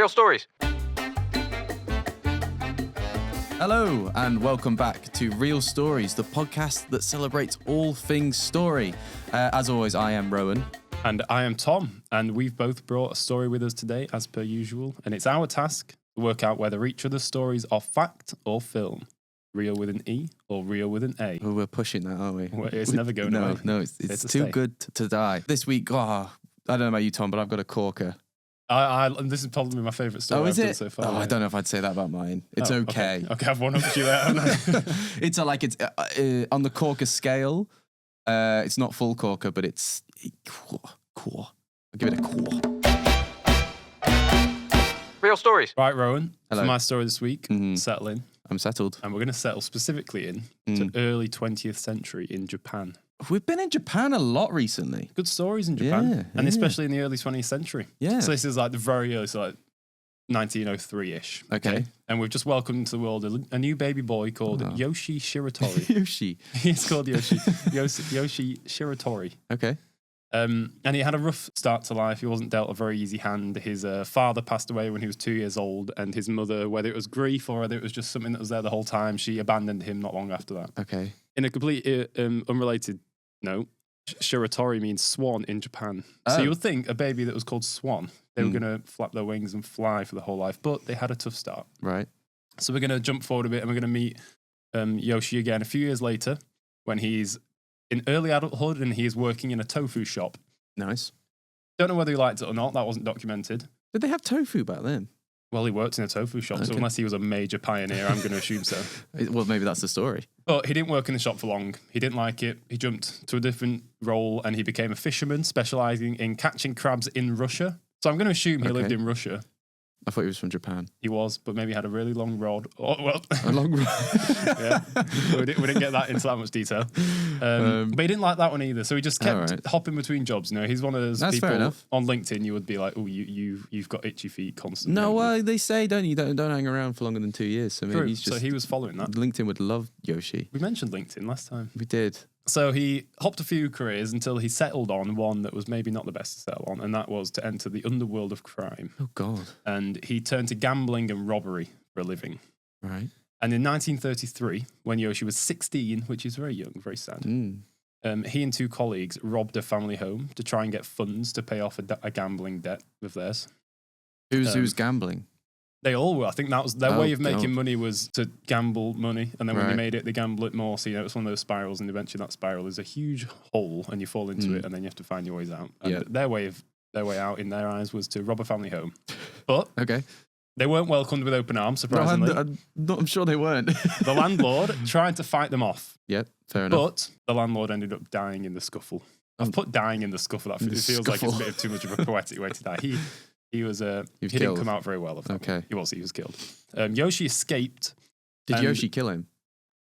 Real stories. Hello, and welcome back to Real Stories, the podcast that celebrates all things story. As always, I am Rowan. And I am Tom, and we've both brought a story with us today, as per usual. And it's our task to work out whether each of the stories are fact or film. Real with an E or real with an A. Oh, we're pushing that, aren't we? Well, it's never going away. No, it's too good to die. This week, I don't know about you, Tom, but I've got a corker. This is probably my favourite story I've done it? so far. I don't know if I'd say that about mine. It's okay. Okay, I've one up to you there, haven't I? It's on the corker scale. It's not full corker, but it's core. I'll give it a core. Real stories. Right, Rowan. Hello. For my story this week, settle in. I'm settled. And we're going to settle specifically to early 20th century in Japan. We've been in Japan a lot recently. Good stories in Japan, and especially in the early 20th century. Yeah. So this is like the very early, so like 1903-ish. Okay. And we've just welcomed into the world a new baby boy called Yoshi Shiratori. Yoshi. He's called Yoshi. Yoshi Shiratori. Okay. And he had a rough start to life. He wasn't dealt a very easy hand. His father passed away when he was 2 years old, and his mother, whether it was grief or whether it was just something that was there the whole time, she abandoned him not long after that. Okay. In a complete unrelated note, Shiratori means swan in Japan. So you would think a baby that was called Swan, they were going to flap their wings and fly for the whole life, but they had a tough start. Right. So we're going to jump forward a bit and we're going to meet Yoshi again a few years later when he's in early adulthood and he is working in a tofu shop. Nice. Don't know whether he liked it or not. That wasn't documented. Did they have tofu back then? Well, he worked in a tofu shop, so unless he was a major pioneer, I'm going to assume so. Well, maybe that's the story. But he didn't work in the shop for long. He didn't like it. He jumped to a different role and he became a fisherman, specialising in catching crabs in Russia. So I'm going to assume he lived in Russia. I thought he was from Japan. He was, but maybe he had a really long rod. Oh, well. A long rod. Yeah. We didn't get that into that much detail. But he didn't like that one either. So he just kept hopping between jobs. You know, he's one of those people on LinkedIn you would be like, oh, you've got itchy feet constantly. No, well, they say, don't hang around for longer than 2 years. So maybe he's just, so he was following that. LinkedIn would love Yoshi. We mentioned LinkedIn last time. We did. So he hopped a few careers until he settled on one that was maybe not the best to settle on, and that was to enter the underworld of crime. Oh, God. And he turned to gambling and robbery for a living. Right. And in 1933, when Yoshi was 16, which is very young, very sad, he and two colleagues robbed a family home to try and get funds to pay off a gambling debt of theirs. Who's gambling? They all were. I think that was their way of making money was to gamble money. And then when they made it, they gamble it more. So, you know, it's one of those spirals. And eventually that spiral is a huge hole and you fall into it and then you have to find your ways out. And their way out in their eyes was to rob a family home. But they weren't welcomed with open arms, surprisingly. I'm sure they weren't. The landlord tried to fight them off. Yep, fair enough. But the landlord ended up dying in the scuffle. I've put dying in the scuffle. It feels like it's a bit of too much of a poetic way to die. He didn't come out very well. He was killed. Yoshi escaped. Did Yoshi kill him?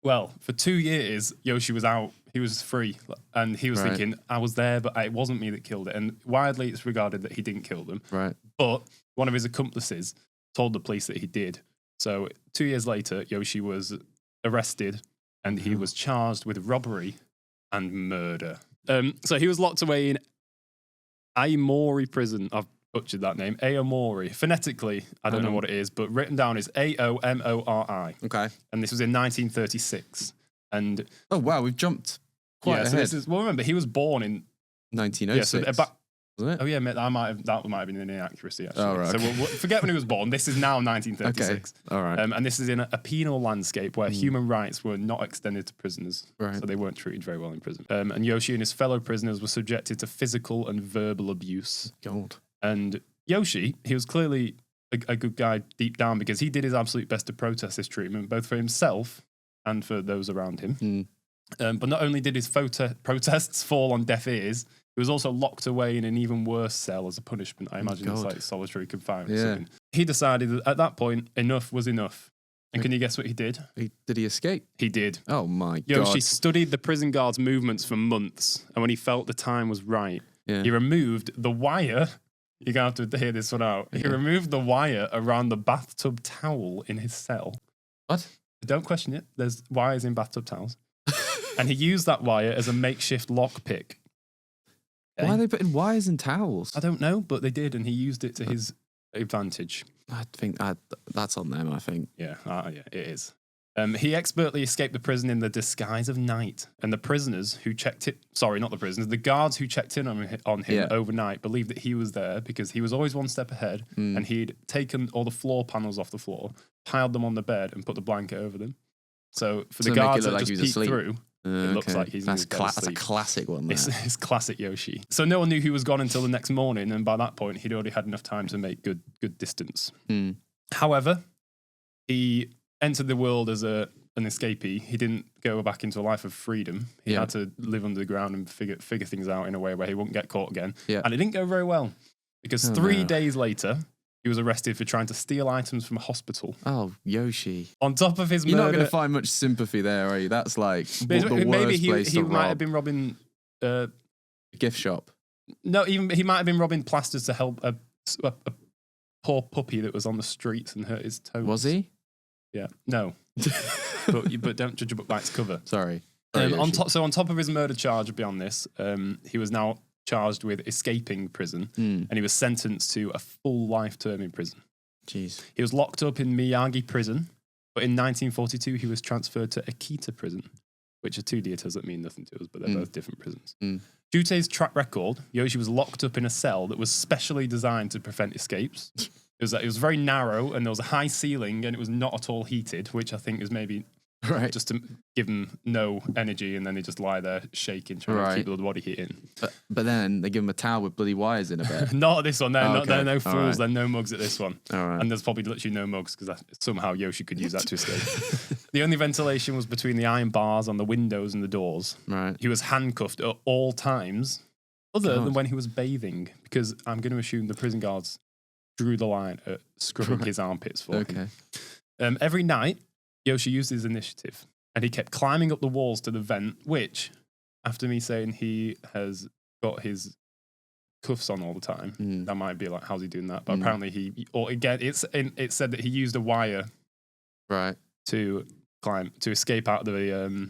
Well, for 2 years, Yoshi was out. He was free. And he was thinking, I was there, but it wasn't me that killed it. And widely it's regarded that he didn't kill them. Right. But one of his accomplices told the police that he did. So 2 years later, Yoshi was arrested and he was charged with robbery and murder. So he was locked away in Aomori prison. I've butchered that name. Aomori. Phonetically, I don't know what it is, but written down is Aomori. Okay. And this was in 1936. And oh, wow, we've jumped quite ahead. So remember, he was born in 1906. Yeah, so wasn't it? Oh yeah, mate, that might have been an inaccuracy actually. Oh, right, So we'll forget when he was born. This is now 1936. Okay. All right. And this is in a penal landscape where human rights were not extended to prisoners. Right. So they weren't treated very well in prison. And Yoshi and his fellow prisoners were subjected to physical and verbal abuse. God. And Yoshi, he was clearly a good guy deep down because he did his absolute best to protest this treatment, both for himself and for those around him. But not only did his protests fall on deaf ears, he was also locked away in an even worse cell as a punishment. I imagine it's like solitary confinement. Yeah. He decided that at that point, enough was enough. And can you guess what he did? Did he escape? He did. Oh my God. Yoshi studied the prison guard's movements for months. And when he felt the time was right, he removed the wire. You're going to have to hear this one out. He removed the wire around the bathtub towel in his cell. What? Don't question it. There's wires in bathtub towels. And he used that wire as a makeshift lockpick. Okay. Why are they putting wires in towels? I don't know, but they did, and he used it to his advantage. I think that's on them, I think. Yeah, it is. He expertly escaped the prison in the disguise of night, and the prisoners who checked it, sorry, not the prisoners, the guards who checked in on him overnight believed that he was there because he was always one step ahead, and he'd taken all the floor panels off the floor, piled them on the bed, and put the blanket over them. So for the guards that just peeked through, it looks like he's that's a classic one. It's classic Yoshi. So no one knew he was gone until the next morning, and by that point, he'd already had enough time to make good distance. However, he entered the world as an escapee. He didn't go back into a life of freedom. He had to live under the ground and figure things out in a way where he wouldn't get caught again. Yeah. And it didn't go very well because 3 days later, he was arrested for trying to steal items from a hospital. Oh, Yoshi. On top of his You're murder... not going to find much sympathy there, are you? That's like the maybe worst place to rob. He might have been robbing... a gift shop. No, even he might have been robbing plasters to help a poor puppy that was on the streets and hurt his toes. Was he? Yeah. No. but don't judge a book by its cover. Sorry. On top of his murder charge beyond this, he was now charged with escaping prison, and he was sentenced to a full life term in prison. Jeez. He was locked up in Miyagi prison, but in 1942 he was transferred to Akita prison, which are two deities that mean nothing to us, but they're both different prisons. Due to his track record, Yoshi was locked up in a cell that was specially designed to prevent escapes. It was very narrow, and there was a high ceiling, and it was not at all heated, which I think is maybe just to give him no energy, and then they just lie there shaking, trying to keep the body heat in. But then they give him a towel with bloody wires in a bed. Not at this one. They're no fools. They're no mugs at this one. All right. And there's probably literally no mugs because somehow Yoshi could use that to escape. The only ventilation was between the iron bars on the windows and the doors. Right. He was handcuffed at all times, other than when he was bathing, because I'm going to assume the prison guards drew the line at scrubbing his armpits for him. Every night, Yoshi used his initiative, and he kept climbing up the walls to the vent, which, after me saying he has got his cuffs on all the time, that might be like, how's he doing that? But apparently it said that he used a wire to escape out of the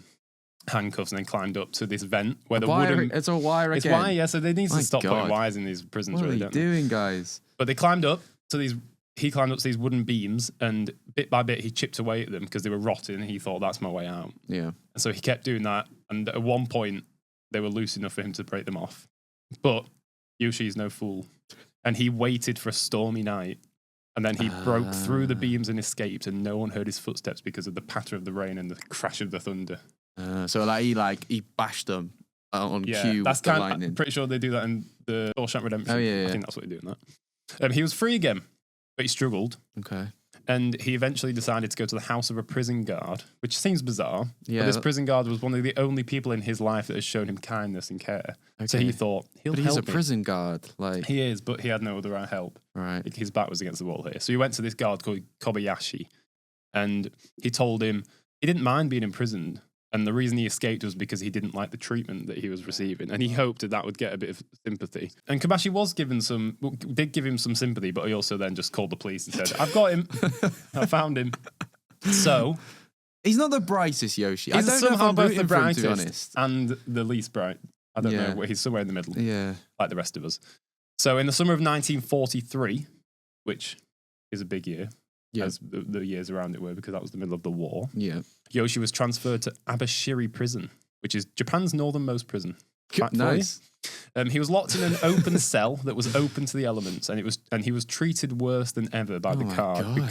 handcuffs and then climbed up to this vent where it's a wire again. It's wire, yeah. So they need to stop putting wires in these prisons. What are you doing, guys? But they climbed up to these. He climbed up to these wooden beams, and bit by bit he chipped away at them because they were rotting. And he thought, "That's my way out." Yeah. And so he kept doing that. And at one point, they were loose enough for him to break them off. But Yoshi's no fool, and he waited for a stormy night. And then he broke through the beams and escaped, and no one heard his footsteps because of the patter of the rain and the crash of the thunder. So he bashed them on cue. That's with the lightning. I'm pretty sure they do that in the Shawshank Redemption. Oh yeah. I think that's what they do in that. He was free again, but he struggled. Okay. And he eventually decided to go to the house of a prison guard, which seems bizarre. Yeah. But this prison guard was one of the only people in his life that has shown him kindness and care. Okay. So he thought, he'll help me. He's a prison guard. He is, but he had no other help. Right. His back was against the wall here. So he went to this guard called Kobayashi, and he told him he didn't mind being imprisoned. And the reason he escaped was because he didn't like the treatment that he was receiving. And he hoped that would get a bit of sympathy. And Kobayashi did give him some sympathy, but he also then just called the police and said, I've got him. I found him. So. He's not the brightest Yoshi. He's somehow both the brightest to be honest. and the least bright. I don't know. He's somewhere in the middle. Yeah. Like the rest of us. So in the summer of 1943, which is a big year. As the years around it were, because that was the middle of the war. Yeah. Yoshi was transferred to Abashiri prison, which is Japan's northernmost prison. Nice. He was locked in an open cell that was open to the elements, and he was treated worse than ever by the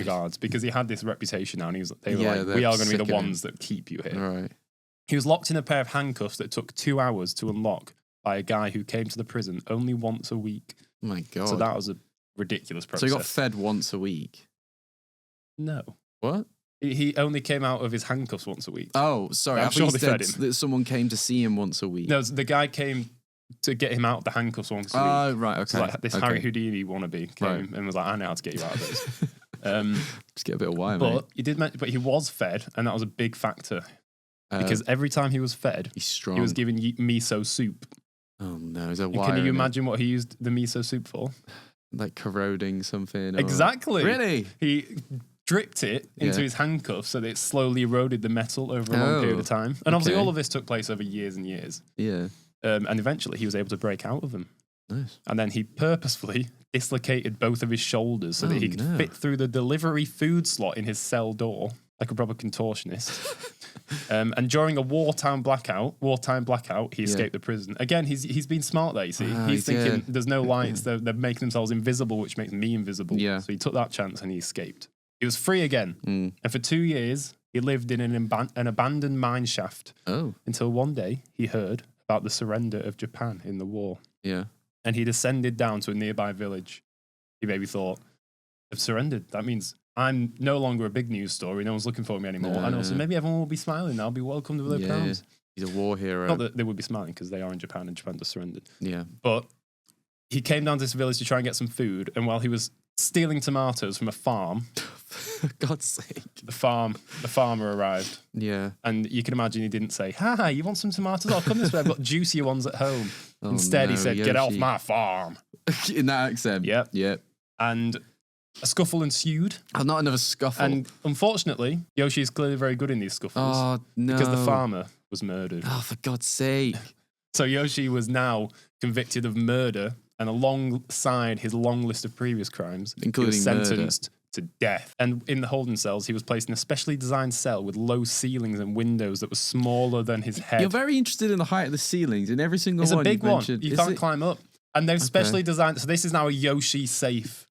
guards because he had this reputation now, and they were like, we are going to be the ones that keep you here. Right. He was locked in a pair of handcuffs that took 2 hours to unlock by a guy who came to the prison only once a week. Oh my God. So that was a ridiculous process. So he got fed once a week? No. What? He only came out of his handcuffs once a week. Oh, sorry. I'm sure they fed him. That someone came to see him once a week. No, the guy came to get him out of the handcuffs once a week. Oh, right, okay. So this Harry Houdini wannabe came and was like, I know how to get you out of those. Just get a bit of wire, but mate. He did, but he was fed, and that was a big factor. Because every time he was fed, he's strong. He was given miso soup. Oh, no. Is there wire? Can you imagine what he used the miso soup for? Like corroding something? Exactly. Really? He dripped it into his handcuffs so that it slowly eroded the metal over a long period of time. And obviously all of this took place over years and years. Yeah. And eventually he was able to break out of them. Nice. And then he purposefully dislocated both of his shoulders so that he could fit through the delivery food slot in his cell door, like a proper contortionist. And during a wartime blackout, he escaped the prison. Again, he's been smart there, you see. He's thinking, there's no lights, they're making themselves invisible, which makes me invisible. Yeah. So he took that chance and he escaped. He was free again. And for 2 years, he lived in an abandoned mine shaft until one day he heard about the surrender of Japan in the war. Yeah. And he descended down to a nearby village. He maybe thought, I've surrendered. That means I'm no longer a big news story. No one's looking for me anymore. And also maybe everyone will be smiling. I'll be welcomed with their arms. He's a war hero. Not that they would be smiling because they are in Japan and Japan just surrendered. Yeah. But he came down to this village to try and get some food. And while he was stealing tomatoes from a farm, for God's sake, the farmer arrived. Yeah. And you can imagine he didn't say, hi, you want some tomatoes? I'll come this way. I've got juicier ones at home. Instead, he said, get off my farm. In that accent. Yep. Yep. And a scuffle ensued. Oh, not another scuffle. And unfortunately, Yoshi is clearly very good in these scuffles. Oh, no. Because the farmer was murdered. Oh, for God's sake. So Yoshi was now convicted of murder, and alongside his long list of previous crimes, including he was sentenced to death. And in the holding cells, he was placed in a specially designed cell with low ceilings and windows that were smaller than his head. You're very interested in the height of the ceilings in every single one. It's a big one. You can't climb up. And they've specially designed, so this is now a Yoshi safe.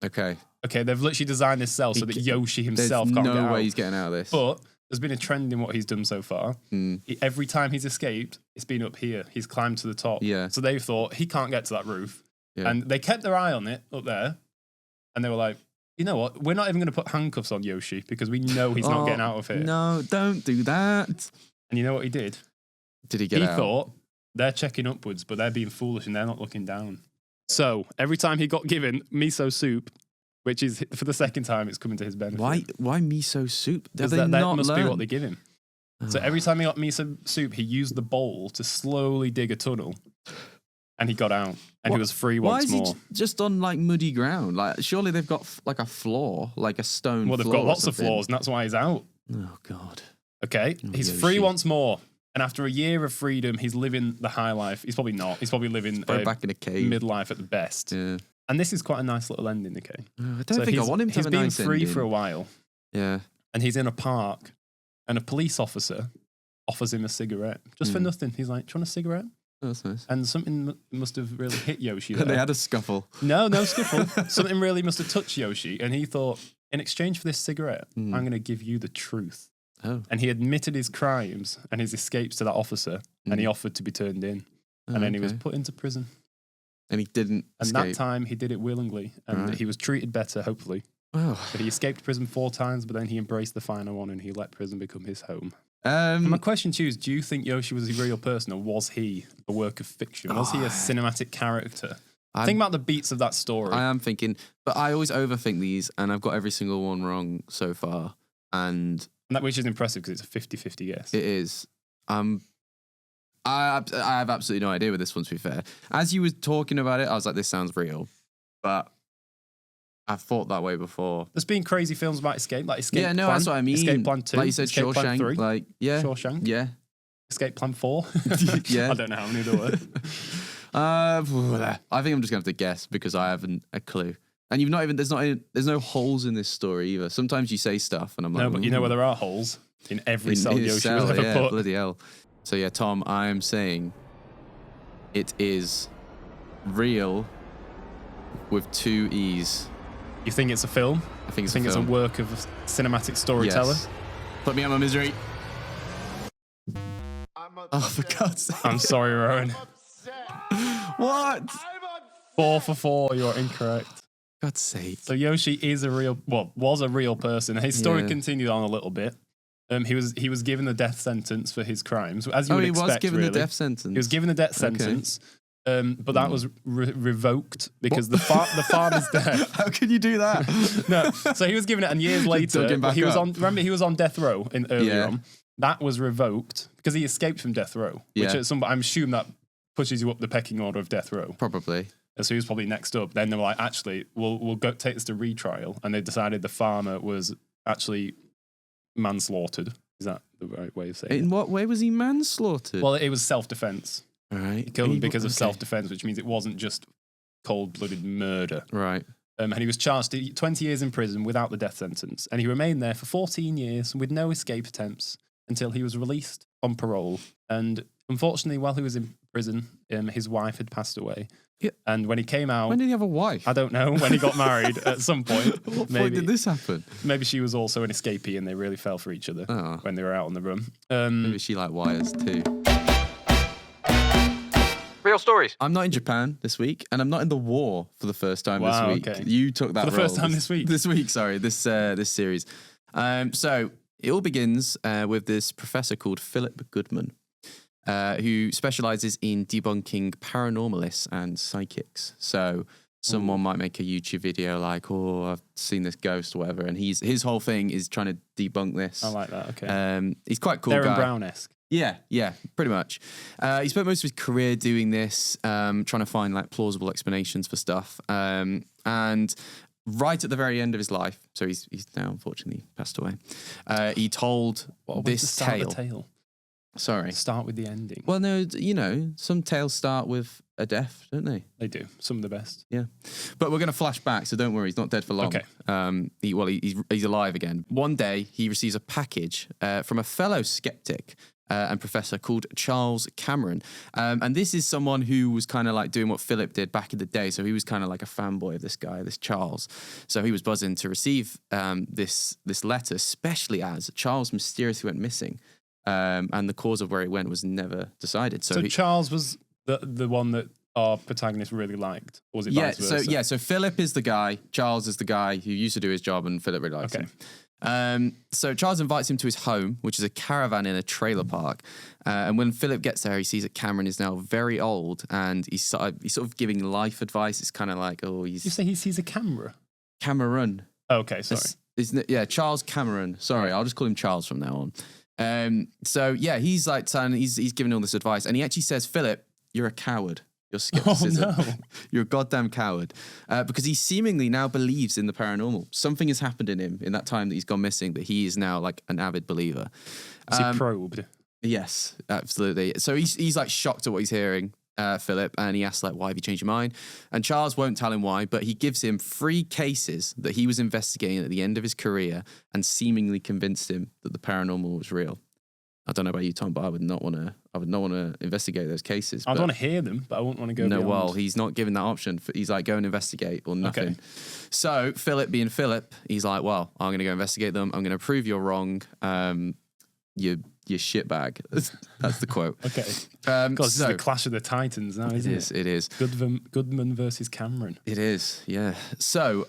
Okay, they've literally designed this cell so that Yoshi himself can't get out. There's no way he's getting out of this. But there's been a trend in what he's done so far. Every time he's escaped, it's been up here. He's climbed to the top. Yeah. So they've thought, he can't get to that roof. Yeah. And they kept their eye on it up there. And they were like, you know what? We're not even going to put handcuffs on Yoshi because we know he's not getting out of here. No, don't do that. And you know what he did? Did he get out? He thought, they're checking upwards, but they're being foolish and they're not looking down. So every time he got given miso soup, which is for the second time it's coming to his benefit. Why miso soup? Because that must be what they give him. So every time he got miso soup, he used the bowl to slowly dig a tunnel. And he got out. And he was free once more. Why is he just on like muddy ground? Like surely they've got like a floor, like a stone floor. Well, they've got lots of floors, and that's why he's out. Oh, God. Okay, he's free once more. And after a year of freedom, he's living the high life. He's probably not. He's probably living back in a cave. Midlife at the best. Yeah. And this is quite a nice little ending, okay? I don't think I want him to have a nice ending. He's been free for a while. Yeah. And he's in a park, and a police officer offers him a cigarette just for nothing. He's like, do you want a cigarette? Oh, that's nice. And something must have really hit Yoshi there. They had a scuffle. No scuffle. Something really must have touched Yoshi, and he thought, in exchange for this cigarette, I'm going to give you the truth. Oh. And he admitted his crimes and his escapes to that officer, and he offered to be turned in. And then he was put into prison. And he didn't escape. That time, he did it willingly, and he was treated better, hopefully. Oh. But he escaped prison 4 times, but then he embraced the final one, and he let prison become his home. And my question to you is, do you think Yoshi was a real person, or was he a work of fiction? Was he a cinematic character? Think about the beats of that story. I am thinking, but I always overthink these, and I've got every single one wrong so far. And that, which is impressive because it's a 50-50 guess. It is. I have absolutely no idea with this one, to be fair. As you were talking about it, I was like, this sounds real. But I've thought that way before. There's been crazy films about escape, like Escape Plan. That's what I mean. Escape Plan 2. Like you said, Escape Plan 3. Like, yeah. Shawshank. Yeah. Escape Plan 4. Yeah. I don't know how many there were. I think I'm just going to have to guess because I haven't a clue. And you've not even, there's no holes in this story either. Sometimes you say stuff and I'm like, no, but you know where there are holes? In every cell Yoshi was ever put. Bloody hell. So yeah, Tom, I am saying it is real with 2 E's. You think it's a film? I think it's it's a work of a cinematic storyteller? Yes. Put me out my misery. Oh, for God's sake. I'm sorry, Rowan. What? 4 for 4, you're incorrect. God's sake. So Yoshi was a real person. His story continued on a little bit. He was given the death sentence for his crimes, as you would expect. He was given really. the death sentence. He was given the death sentence, but that was revoked because the farm is dead. How can you do that? No, so he was given it, and years later, he was on. Remember, he was on death row earlier on. That was revoked because he escaped from death row, which I'm assuming that pushes you up the pecking order of death row. Probably. So he was probably next up. Then they were like, actually, we'll go take this to retrial, and they decided the farmer was actually manslaughtered. Is that the right way of saying it? In what way was he manslaughtered? Well, it was self-defense. All right. He killed them because of self-defense, which means it wasn't just cold-blooded murder. Right. And he was charged to 20 years in prison without the death sentence. And he remained there for 14 years with no escape attempts until he was released on parole. And unfortunately, while he was in prison, his wife had passed away. Yeah. And when he came out... When did he have a wife? I don't know. When he got married at some point. What point did this happen? Maybe she was also an escapee and they really fell for each other when they were out on the run. Maybe she liked wires too. Real stories. I'm not in Japan this week, and I'm not in the war for the first time this week. Okay. You took that for the first time this week. This week, sorry, this series. So it all begins with this professor called Philip Goodman, who specializes in debunking paranormalists and psychics. So someone might make a YouTube video like, "Oh, I've seen this ghost," or whatever, and his whole thing is trying to debunk this. I like that. Okay. He's quite a cool guy. Darren Brown-esque. Yeah, pretty much. He spent most of his career doing this, trying to find like plausible explanations for stuff. And right at the very end of his life, so he's now unfortunately passed away. He told this tale. Sorry. Start with the ending. Well, no, some tales start with a death, don't they? They do. Some of the best. Yeah. But we're going to flash back, so don't worry, he's not dead for long. Okay. He's alive again. One day, he receives a package from a fellow skeptic and professor called Charles Cameron. And this is someone who was kind of like doing what Philip did back in the day. So he was kind of like a fanboy of this guy, this Charles. So he was buzzing to receive this letter, especially as Charles mysteriously went missing. And the cause of where he went was never decided. So Charles was the one that our protagonist really liked, or was it vice versa? So Philip is the guy, Charles is the guy who used to do his job, and Philip really likes him. So Charles invites him to his home, which is a caravan in a trailer park. And when Philip gets there, he sees that Cameron is now very old, and he's sort of giving life advice. It's kind of like, You say he sees a camera? Cameron. Okay, sorry. Charles Cameron. Sorry, I'll just call him Charles from now on. So he's like he's giving all this advice, and he actually says, "Philip, you're a coward. Your skepticism. Oh, no. You're a goddamn coward." Because he seemingly now believes in the paranormal. Something has happened in him in that time that he's gone missing, that he is now like an avid believer. Is he probed? Yes, absolutely. So he's like shocked at what he's hearing, Philip, and he asks like, "Why have you changed your mind?" And Charles won't tell him why, but he gives him 3 cases that he was investigating at the end of his career and seemingly convinced him that the paranormal was real. I don't know about you, Tom, but I would not want to investigate those cases. I'd want to hear them, but I wouldn't want to go. No, beyond. well, he's not given that option. He's like, go and investigate or nothing. Okay. So Philip, being Philip, he's like, well, I'm going to go investigate them. I'm going to prove you're wrong. You shitbag. That's the quote. Okay. This is the clash of the titans now, isn't it? It is. Goodman versus Cameron. It is, yeah. So,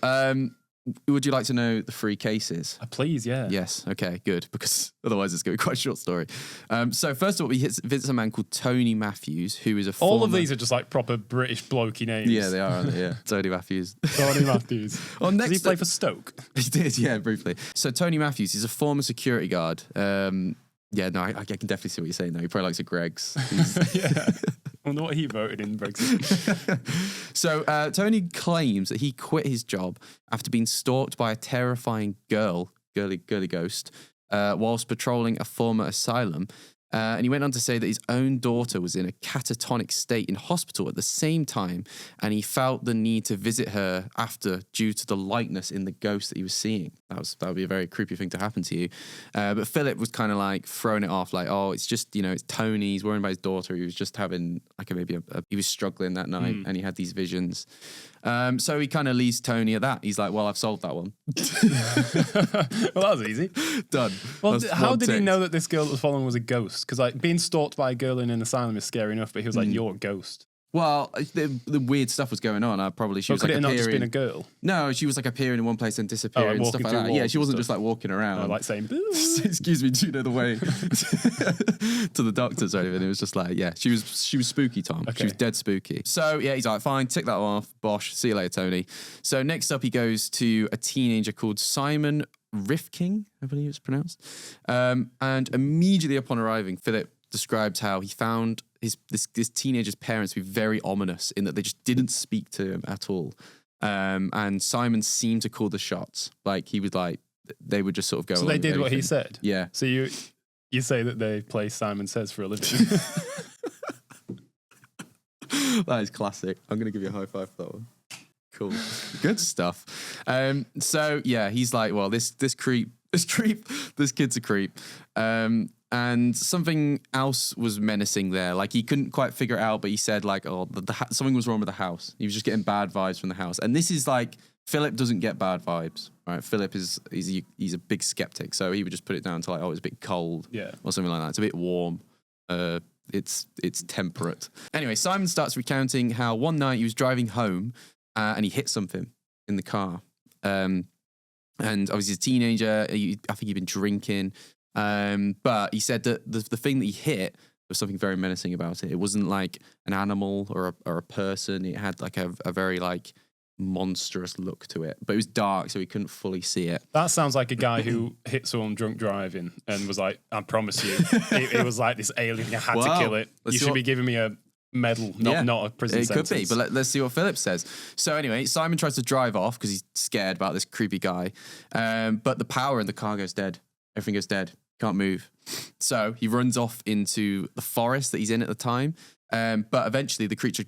would you like to know the 3 cases? Please, yeah. Yes, okay, good, because otherwise it's going to be quite a short story. So first of all, he visits a man called Tony Matthews, who is a former... All of these are just like proper British blokey names. Yeah, they are, aren't they? Yeah. Tony Matthews. Tony Matthews. Does he play for Stoke? He did, yeah, briefly. So Tony Matthews is a former security guard. Yeah, no, I can definitely see what you're saying now. He probably likes a Greg's. Yeah. I wonder what he voted in Brexit. So Tony claims that he quit his job after being stalked by a terrifying girly ghost, whilst patrolling a former asylum. And he went on to say that his own daughter was in a catatonic state in hospital at the same time, and he felt the need to visit her after due to the likeness in the ghost that he was seeing. That would be a very creepy thing to happen to you. But Philip was kind of like throwing it off, like, oh, it's just, it's Tony. He's worrying about his daughter. He was just having like he was struggling that night, and he had these visions. So he kind of leaves Tony at that. He's like, well, I've solved that one. Well, that was easy. Done. Well, how did he know that this girl that was following was a ghost? Because like being stalked by a girl in an asylum is scary enough, but he was like, you're a ghost. Well, the weird stuff was going on. She was could like it appearing. Not just been a girl? No, she was like appearing in one place and disappearing and stuff like that. Yeah, she wasn't just like walking around. Like saying, boo. Excuse me, do you know the way to the doctors or anything? It was just like, yeah, she was spooky, Tom. Okay. She was dead spooky. So yeah, he's like, fine, tick that off. Bosh, see you later, Tony. So next up, he goes to a teenager called Simon Rifking, I believe it's pronounced. And immediately upon arriving, Philip describes how he found this teenager's parents to be very ominous in that they just didn't speak to him at all. And Simon seemed to call the shots. Like he was like, they would just sort of go. So they did what he said. Yeah. So you say that they play Simon Says for a living. That is classic. I'm going to give you a high five for that one. Cool. Good stuff. So yeah, he's like, well, this kid's a creep. And something else was menacing there. Like he couldn't quite figure it out, but he said like, oh, something was wrong with the house. He was just getting bad vibes from the house. And this is like, Philip doesn't get bad vibes, right? Philip he's a big skeptic, so he would just put it down to like, oh, it's a bit cold, or something like that. It's a bit warm. It's temperate. Anyway, Simon starts recounting how one night he was driving home and he hit something in the car. And obviously, he's a teenager. I think he'd been drinking. But he said that the thing that he hit was something very menacing about it. It wasn't like an animal or a person. It had like a very like monstrous look to it, but it was dark, so he couldn't fully see it. That sounds like a guy who hit someone drunk driving and was like, I promise you, it was like this alien. I had to kill it. You should be giving me a medal, not a prison sentence. Could be, but let's see what Philip says. So anyway, Simon tries to drive off because he's scared about this creepy guy, but the power in the car goes dead. Everything goes dead. Can't move. So he runs off into the forest that he's in at the time, but eventually the creature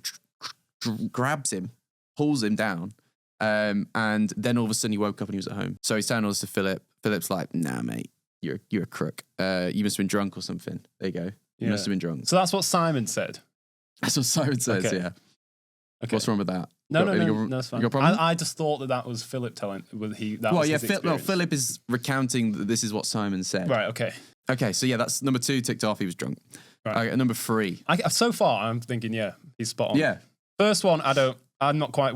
grabs him, pulls him down, and then all of a sudden he woke up and he was at home. So he's telling all this to Philip. Philip's like, nah, mate, you're a crook. You must have been drunk or something. There you go. You must have been drunk. So that's what Simon said? That's what Simon says, yeah. Okay. What's wrong with that? No, it's fine. I just thought that was Philip telling. Philip is recounting that this is what Simon said. Right, okay. Okay, so yeah, that's number 2 ticked off. He was drunk. Right. Okay, number 3. So far, I'm thinking, yeah, he's spot on. Yeah. First one, I don't quite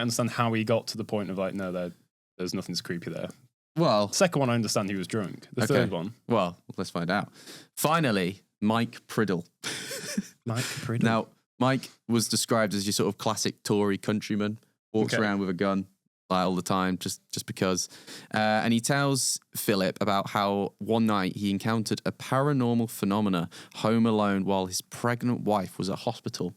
understand how he got to the point of like, no, there's nothing creepy there. Well, second one, I understand he was drunk. The third one, well, let's find out. Finally, Mike Priddle. Mike Priddle. Now, Mike was described as your sort of classic Tory countryman, walks around with a gun like all the time, just because. And he tells Philip about how one night he encountered a paranormal phenomena home alone while his pregnant wife was at hospital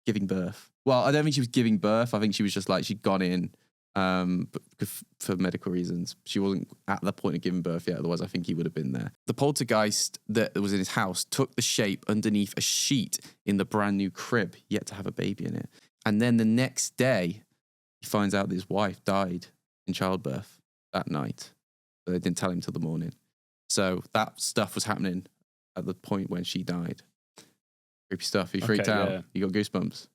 giving birth. Well, I don't think she was giving birth. I think she was just like, she'd gone in for medical reasons. She wasn't at the point of giving birth yet. Otherwise, I think he would have been there. The poltergeist that was in his house took the shape underneath a sheet in the brand new crib, yet to have a baby in it. And then the next day, he finds out that his wife died in childbirth that night. But they didn't tell him till the morning. So that stuff was happening at the point when she died. Creepy stuff. You freaked out. Yeah. You got goosebumps.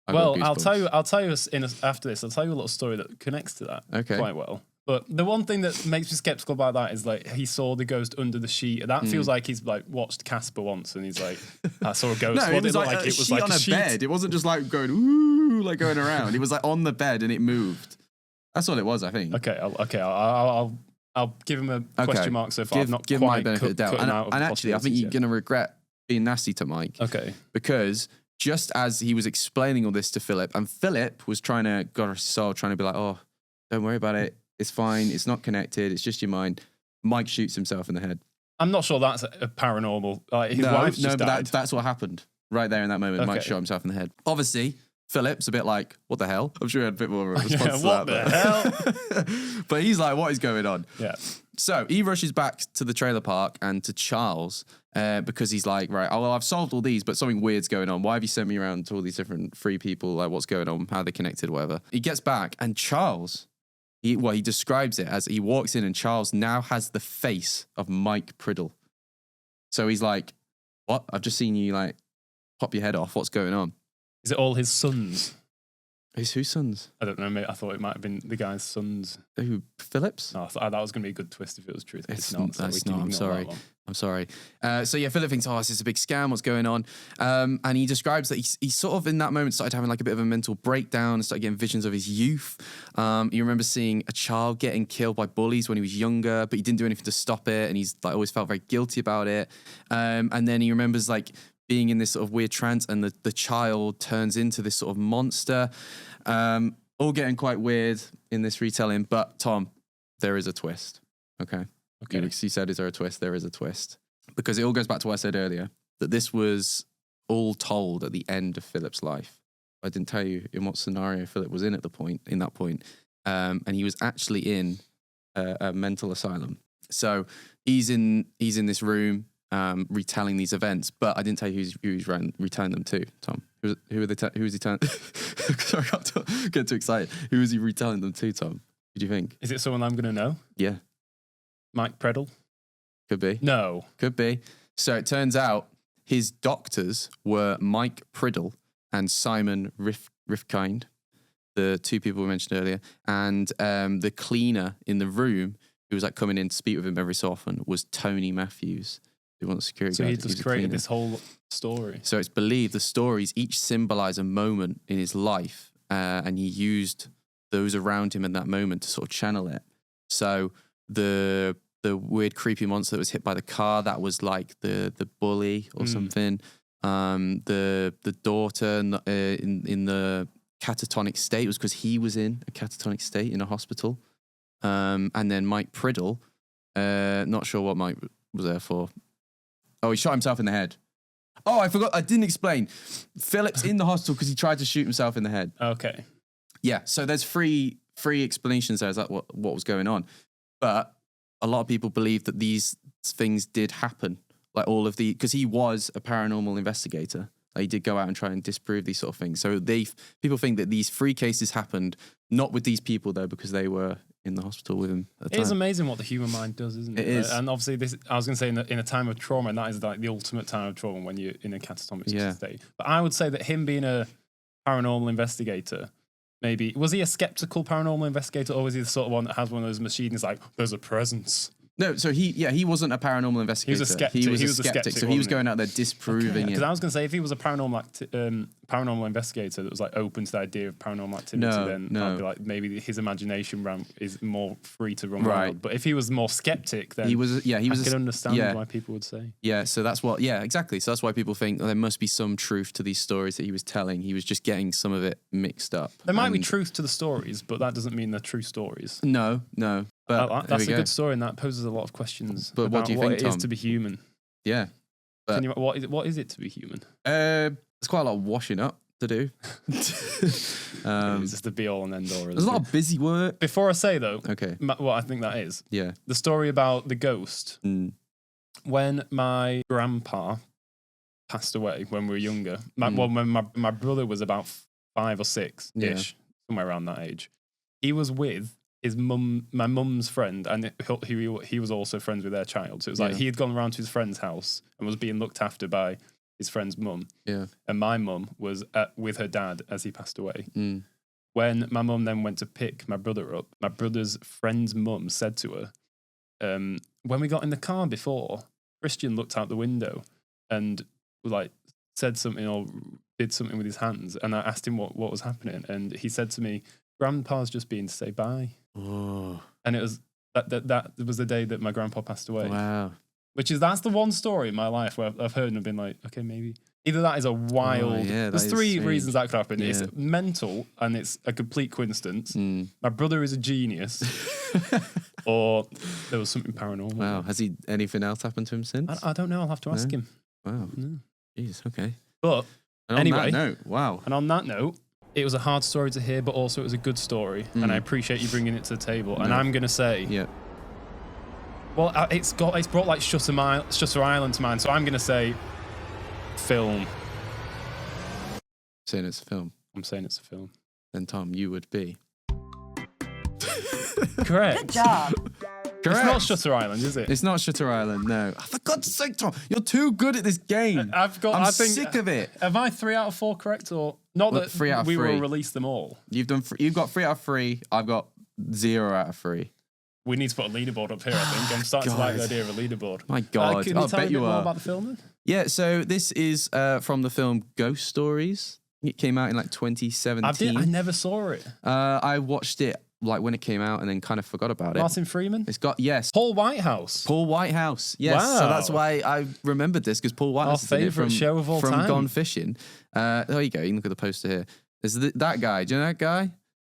I'll tell you after this. I'll tell you a little story that connects to that quite well. But the one thing that makes me skeptical about that is like he saw the ghost under the sheet. That feels like he's like watched Casper once, and he's like, I saw a ghost. No, it was like a sheet on a bed. It wasn't just like going ooh, like going around. It was like on the bed and it moved. That's what it was, I think. I'll give him a question mark so far. Give my benefit of the doubt. And actually, I think you're going to regret being nasty to Mike. Okay, because just as he was explaining all this to Philip, and Philip was trying to, God rest his soul, trying to be like, oh, don't worry about it. It's fine. It's not connected. It's just your mind. Mike shoots himself in the head. I'm not sure that's a paranormal. His wife just died. That's what happened right there in that moment. Mike shot himself in the head. Obviously, Philip's a bit like, what the hell? I'm sure he had a bit more of a response to that. What the hell? But he's like, what is going on? Yeah. So he rushes back to the trailer park and to Charles because he's like, right, well, I've solved all these, but something weird's going on. Why have you sent me around to all these different free people? Like, what's going on? How are they connected? Whatever. He gets back and Charles, he describes it as he walks in and Charles now has the face of Mike Priddle. So he's like, what? I've just seen you like pop your head off. What's going on? Is it all his sons? Whose sons? I don't know, mate. I thought it might have been the guy's sons. Who, Philip's? No, I thought that was going to be a good twist if it was true. It's not. I'm sorry. I'm sorry. So yeah, Philip thinks, this is a big scam. What's going on? And he describes that he sort of in that moment started having like a bit of a mental breakdown and started getting visions of his youth. He remembers seeing a child getting killed by bullies when he was younger, but he didn't do anything to stop it. And he's like always felt very guilty about it. And then he remembers like being in this sort of weird trance and the child turns into this sort of monster. All getting quite weird in this retelling, but Tom, there is a twist. Okay. You said, is there a twist? There is a twist. Because it all goes back to what I said earlier, that this was all told at the end of Philip's life. I didn't tell you in what scenario Philip was in at that point. And he was actually in a mental asylum. So he's in this room retelling these events, but I didn't tell you who he's retelling them to, Tom. Who was he telling? Sorry, I got get too excited. Who was he retelling them to, Tom? Who do you think? Is it someone I'm going to know? Yeah. Mike Preddle? Could be. No. Could be. So it turns out his doctors were Mike Priddle and Simon Rifkind, the two people we mentioned earlier. And the cleaner in the room who was like coming in to speak with him every so often was Tony Matthews. Who was a security So guard. he just created this whole story. So it's believed the stories each symbolize a moment in his life, and he used those around him in that moment to sort of channel it. So the weird creepy monster that was hit by the car, that was like the bully or something. The daughter in the catatonic state was because he was in a catatonic state in a hospital. And then Mike Priddle, not sure what Mike was there for. Oh, he shot himself in the head. Oh, I forgot. I didn't explain. Philip's in the hospital because he tried to shoot himself in the head. Okay. Yeah. So there's three explanations there. Is that what was going on? But a lot of people believe that these things did happen. Like because he was a paranormal investigator. Like he did go out and try and disprove these sort of things. So people think that these 3 cases happened, not with these people though, because they were in the hospital with him at the time. It is amazing what the human mind does, isn't it? It is. And obviously, I was going to say in a time of trauma, and that is like the ultimate time of trauma when you're in a catatonic state. But I would say that him being a paranormal investigator, maybe, was he a skeptical paranormal investigator, or was he the sort of one that has one of those machines like, there's a presence? No, so he wasn't a paranormal investigator. He was a skeptic. He was a skeptic. So he was going out there disproving it. Because I was going to say, if he was a paranormal investigator that was like open to the idea of paranormal activity, then I'd be like, maybe his imagination is more free to run wild. But if he was more skeptic, then I can understand why people would say. Yeah, so that's what. Yeah, exactly. So that's why people think there must be some truth to these stories that he was telling. He was just getting some of it mixed up. There might be truth to the stories, but that doesn't mean they're true stories. No. But that's a good story, and that poses a lot of questions. But about what do you think, it Tom? is to be human? Yeah. But, what is it to be human? There's quite a lot of washing up to do. It's just the be all and end all. There's a lot of busy work. Before I say though, okay, what I think that is, the story about the ghost. When my grandpa passed away when we were younger, when my brother was about 5 or 6 ish, somewhere around that age, he was with my mum's friend, and he was also friends with their child. So it was like he had gone around to his friend's house and was being looked after by his friend's mum. Yeah. And my mum was with her dad as he passed away. When my mum then went to pick my brother up, my brother's friend's mum said to her, when we got in the car before, Christian looked out the window and like said something or did something with his hands. And I asked him what was happening. And he said to me, Grandpa's just been to say bye. Oh. And it was that was the day that my grandpa passed away. Wow. That's the one story in my life where I've heard and I've been like, okay, maybe either that is a wild. There's 3 reasons that could happen. Yeah. It's mental and it's a complete coincidence. My brother is a genius, or there was something paranormal. Wow. Has anything else happened to him since? I don't know. I'll have to ask him. Wow. No. Jeez. Okay. But anyway, wow. And on that note, it was a hard story to hear, but also it was a good story, and I appreciate you bringing it to the table. And I'm going to say, well, it's brought like Shutter Island to mind, so I'm going to say film. Saying it's a film. I'm saying it's a film. Then Tom, you would be correct. Good job. Correct. It's not Shutter Island, is it? It's not Shutter Island, no. For God's sake, Tom, you're too good at this game. I'm sick of it. Have I 3 out of 4 correct, or not? That 3 out of 3. We will release them all. You've got 3 out of 3. I've got 0 out of 3. We need to put a leaderboard up here, I think. I'm starting to like the idea of a leaderboard. My God. Can you tell me a bit more about the film then? Yeah, so this is from the film Ghost Stories. It came out in like 2017. I never saw it. I watched it like when it came out and then kind of forgot about it. Martin Freeman? It's got, yes. Paul Whitehouse. Paul Whitehouse, yes. Wow. So that's why I remembered this, because Paul Whitehouse is in it from Gone Fishing. There you go. You can look at the poster here. There's that guy. Do you know that guy?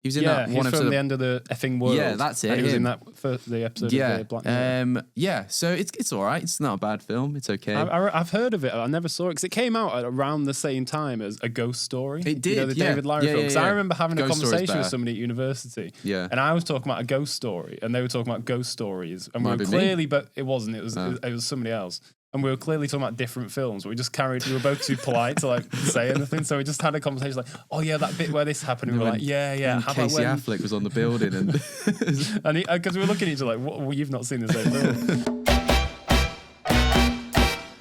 He was in that one episode. From the end of the effing world. Yeah, that's it. He was in that for the episode of the Black Mirror. So it's all right. It's not a bad film. It's okay. I've heard of it. I never saw it because it came out at around the same time as A Ghost Story. It did. The David Lowery film. Because I remember having Ghost a conversation with somebody at university. Yeah. And I was talking about A Ghost Story, and they were talking about ghost stories, and we were clearly, but it wasn't. It was somebody else. and we were clearly talking about different films. But we were both too polite to like say anything, so we just had a conversation like, "Oh yeah, that bit where this happened." And we were like, "Yeah." How about Casey when Affleck was on the building and because we were looking at each other like, "What? Well, you've not seen the same film."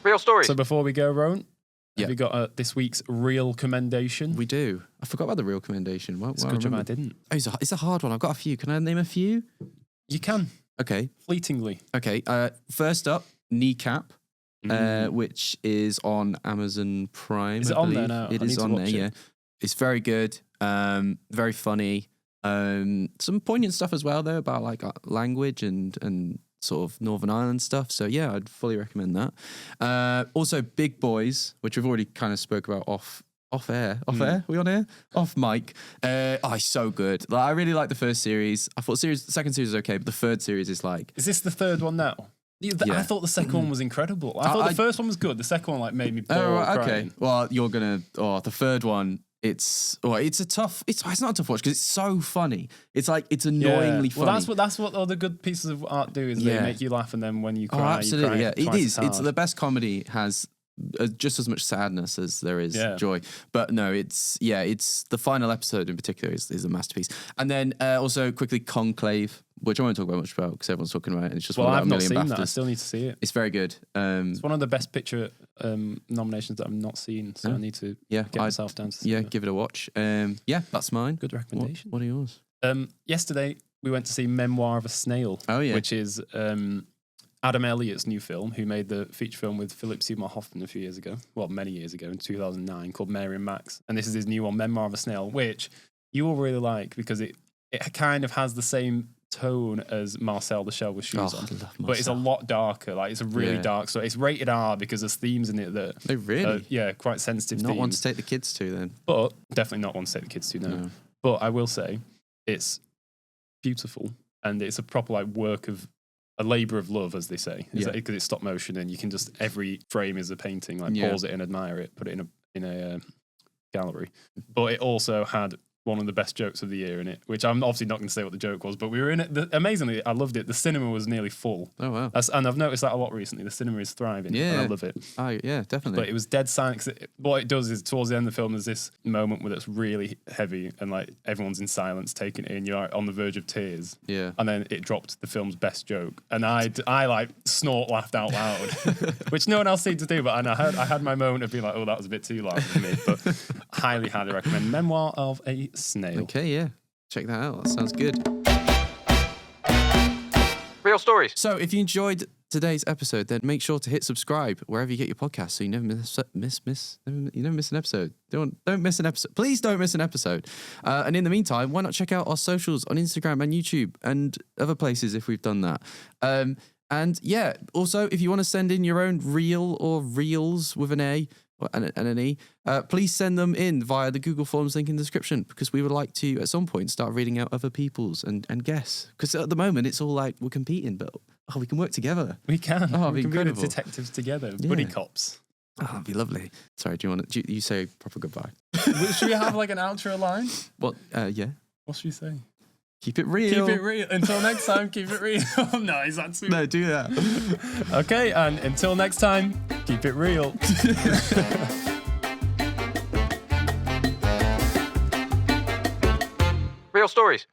Real story. So before we go, Rowan, Yeah. have you got this week's real commendation? We do. I forgot about the real commendation. It's a good job I didn't. Oh, it's a hard one. I've got a few. Can I name a few? You can. Okay. Fleetingly. Okay. First up, Kneecap, which is on Amazon Prime. Is it on there now? It is on there, yeah. It's very good. Very funny. Some poignant stuff as well, though, about like language and sort of Northern Ireland stuff. So yeah, I'd fully recommend that. Also, Big Boys, which we've already kind of spoke about off air. Off air? Are we on air? Off mic. It's so good. Like, I really like the first series. I thought the second series was okay, but the third series is like... Is this the third one now? I thought the second one was incredible. I thought the first one was good. The second one like made me bawl crying. Okay. Well, you're gonna... the third one... It's a tough. It's not a tough watch because it's so funny. It's like it's annoyingly funny. Well, that's what all the good pieces of art do is they make you laugh, and then when you cry, absolutely, you cry it is. as It's hard. the best comedy has just as much sadness as there is joy. But no, it's the final episode in particular is a masterpiece. And then also quickly Conclave, which I won't talk about much about because everyone's talking about it. And it's just I've not seen that. I still need to see it. It's very good. It's one of the best picture nominations that I've not seen, so I need to get myself down to see it. Give it a watch. That's mine. Good recommendation. What are yours? Yesterday we went to see Memoir of a Snail. Oh yeah, which is Adam Elliott's new film, who made the feature film with Philip Seymour Hoffman a few years ago. Well, many years ago, in 2009, called Mary and Max. And this is his new one, Memoir of a Snail, which you will really like because it kind of has the same tone as Marcel the Shell with Shoes on. But it's a lot darker. Like, it's a really dark story. It's rated R because there's themes in it that... Oh, really? Quite sensitive Not themes. one to take the kids to, then. But definitely not one to take the kids to, no. But I will say, it's beautiful. And it's a proper work of... a labour of love, as they say, because it's stop motion, and you can just every frame is a painting. Pause it and admire it, put it in a gallery. But it also had one of the best jokes of the year in it, which I'm obviously not going to say what the joke was, but we were in it. Amazingly, I loved it. The cinema was nearly full. Oh wow! And I've noticed that a lot recently. The cinema is thriving. Yeah, and I love it. Oh yeah, definitely. But it was dead silent. What it does is towards the end of the film, there's this moment where it's really heavy, and like everyone's in silence, taking it in. You're on the verge of tears. Yeah. And then it dropped the film's best joke, and I like snort laughed out loud, which no one else seemed to do. But I had my moment of being like, oh, that was a bit too loud for me. But highly recommend Memoir of a Snail. Okay, yeah. Check that out. That sounds good. Real stories. So if you enjoyed today's episode, then make sure to hit subscribe wherever you get your podcast so you never miss an episode. Don't miss an episode. Please don't miss an episode. And in the meantime, why not check out our socials on Instagram and YouTube and other places if we've done that. And yeah, also if you want to send in your own reel or reels with an A and an E, please send them in via the Google Forms link in the description, because we would like to at some point start reading out other people's and guess. Because at the moment it's all like we're competing, but we can work together. We can. Oh, we can incredible. be the detectives together, buddy cops. Oh, that'd be lovely. Sorry, do you say proper goodbye? Should we have like an outro line? What? Yeah. What should we say? Keep it real. Keep it real. Until next time, keep it real. No, is that too... No, do that. Okay, and until next time, keep it real. Real stories.